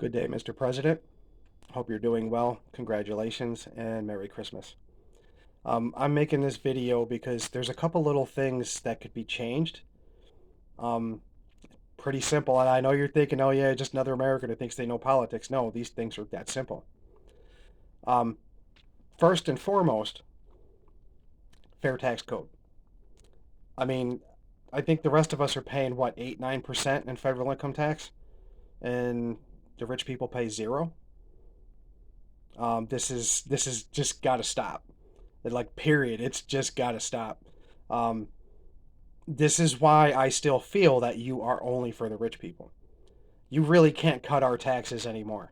Good day, Mr. President. Hope you're doing well. Congratulations and Merry Christmas. I'm making this video because there's a couple little things that could be changed. Um, Pretty simple. And I know you're thinking, oh, yeah, just another American who thinks they know politics. No, these things are that simple. Um, First and foremost, fair tax code. I mean, I think the rest of us are paying, what, 8, 9% in federal income tax? And the rich people pay zero. This is just got to stop. Like, period. It's just got to stop. Um, this is why I still feel that you are only for the rich people. You really can't cut our taxes anymore.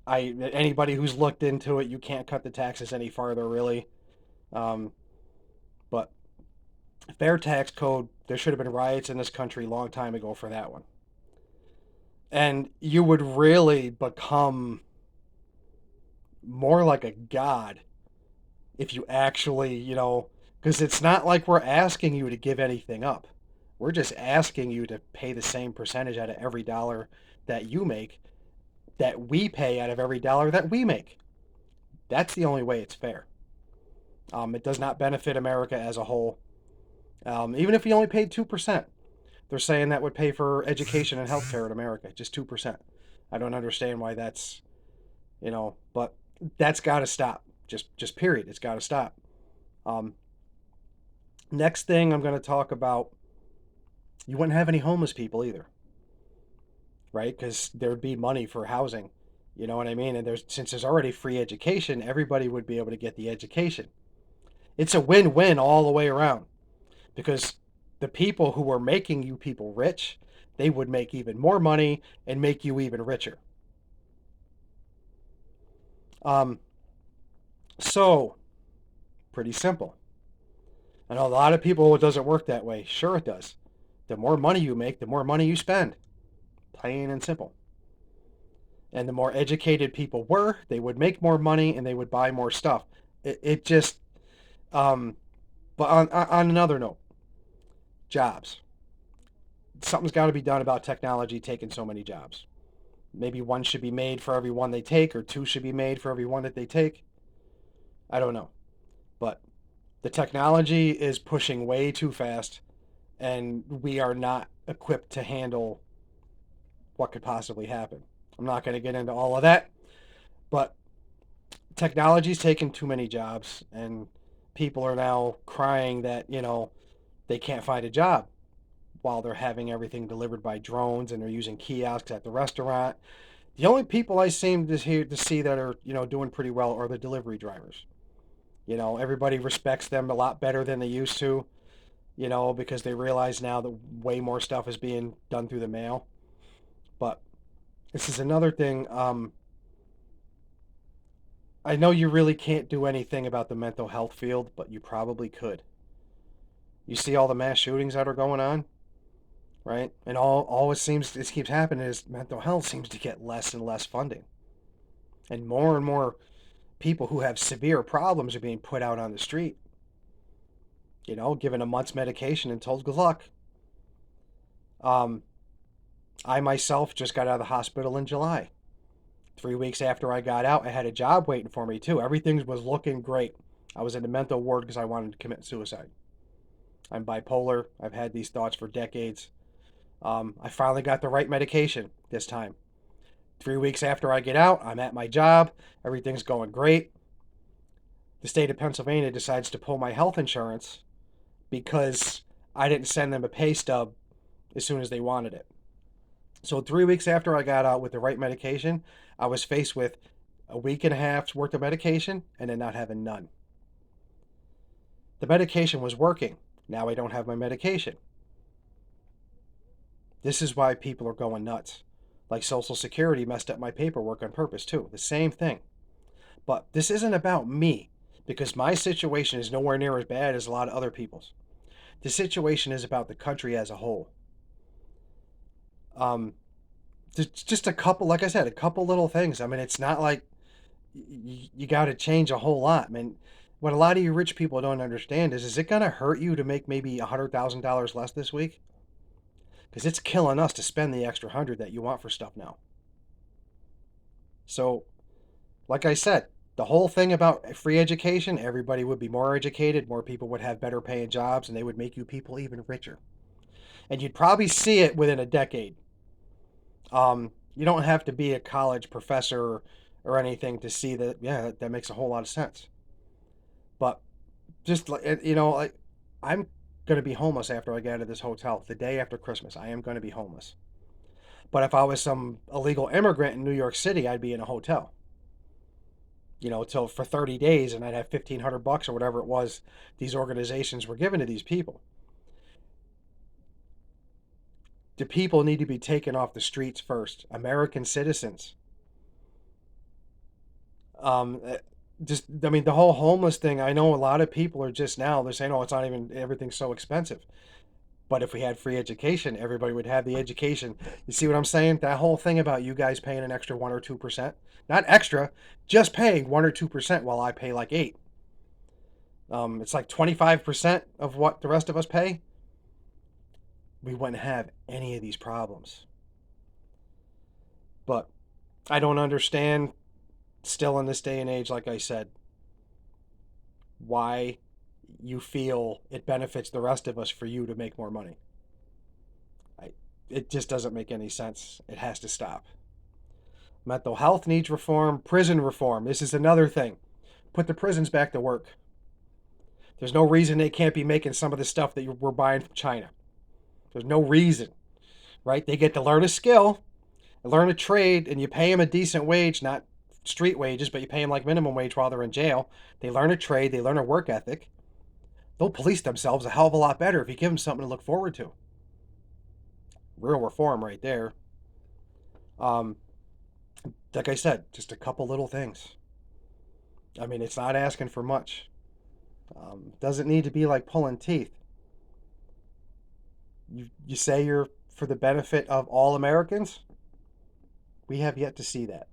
Anybody who's looked into it, you can't cut the taxes any farther, really. Um, but fair tax code, there should have been riots in this country a long time ago for that one. And you would really become more like a god if you actually, because it's not like we're asking you to give anything up. We're just asking you to pay the same percentage out of every dollar that you make that we pay out of every dollar that we make. That's the only way it's fair. It does not benefit America as a whole. Even if we only paid 2%, they're saying that would pay for education and healthcare in America, just 2%. I don't understand why but that's got to stop. Just period. It's got to stop. Um, Next thing I'm going to talk about, you wouldn't have any homeless people either, right? Because there'd be money for housing. You know what I mean? And since there's already free education, everybody would be able to get the education. It's a win-win all the way around because the people who are making you people rich, they would make even more money and make you even richer. Um, so pretty simple. I know a lot of people, it doesn't work that way. Sure, it does. The more money you make, the more money you spend. Plain and simple. And the more educated people were, they would make more money and they would buy more stuff. It just, um, but on another note, jobs. Something's got to be done about technology taking so many jobs. Maybe one should be made for every one they take, or two should be made for every one that they take. I don't know. But the technology is pushing way too fast, and we are not equipped to handle what could possibly happen. I'm not going to get into all of that, but technology's taken too many jobs, and people are now crying that, they can't find a job while they're having everything delivered by drones and they're using kiosks at the restaurant. The only people I seem to see that are, doing pretty well are the delivery drivers. Everybody respects them a lot better than they used to, because they realize now that way more stuff is being done through the mail. But this is another thing. I know you really can't do anything about the mental health field, but you probably could. You see all the mass shootings that are going on, right? And all it keeps happening is mental health seems to get less and less funding. And more people who have severe problems are being put out on the street, given a month's medication and told good luck. Um, I myself just got out of the hospital in July. 3 weeks after I got out, I had a job waiting for me too. Everything was looking great. I was in the mental ward because I wanted to commit suicide. I'm bipolar. I've had these thoughts for decades. I finally got the right medication this time. 3 weeks after I get out, I'm at my job. Everything's going great. The state of Pennsylvania decides to pull my health insurance because I didn't send them a pay stub as soon as they wanted it. So 3 weeks after I got out with the right medication, I was faced with a week and a half's worth of medication and then not having none. The medication was working. Now I don't have my medication. This is why people are going nuts. Like Social Security messed up my paperwork on purpose too. The same thing. But this isn't about me because my situation is nowhere near as bad as a lot of other people's. The situation is about the country as a whole. Um, just a couple, like I said, a couple little things. I mean, it's not like you got to change a whole lot. I mean, what a lot of you rich people don't understand is it going to hurt you to make maybe $100,000 less this week? Because it's killing us to spend the extra 100 that you want for stuff now. So, like I said, the whole thing about free education, everybody would be more educated, more people would have better paying jobs, and they would make you people even richer. And you'd probably see it within a decade. You don't have to be a college professor or anything to see that. Yeah, that makes a whole lot of sense. But just like like I'm going to be homeless after I get out of this hotel. The day after Christmas, I am going to be homeless. But if I was some illegal immigrant in New York City, I'd be in a hotel. Till for 30 days, and I'd have $1,500 or whatever it was these organizations were giving to these people. The people need to be taken off the streets first. American citizens. Um, eh, I mean, the whole homeless thing. I know a lot of people are just now. They're saying, "Oh, it's not even everything's so expensive." But if we had free education, everybody would have the education. You see what I'm saying? That whole thing about you guys paying an extra 1 or 2%, not extra, just paying 1 or 2% while I pay like 8. It's like 25% of what the rest of us pay. We wouldn't have any of these problems. But I don't understand still in this day and age, like I said, why you feel it benefits the rest of us for you to make more money. I, it just doesn't make any sense. It has to stop. Mental health needs reform, prison reform. This is another thing. Put the prisons back to work. There's no reason they can't be making some of the stuff that we're buying from China. There's no reason, right? They get to learn a skill, learn a trade, and you pay them a decent wage, not street wages, but you pay them like minimum wage while they're in jail. They learn a trade, they learn a work ethic. They'll police themselves a hell of a lot better if you give them something to look forward to. Real reform right there. Um, like I said, just a couple little things. I mean, it's not asking for much. Doesn't need to be like pulling teeth. You say you're for the benefit of all Americans? We have yet to see that.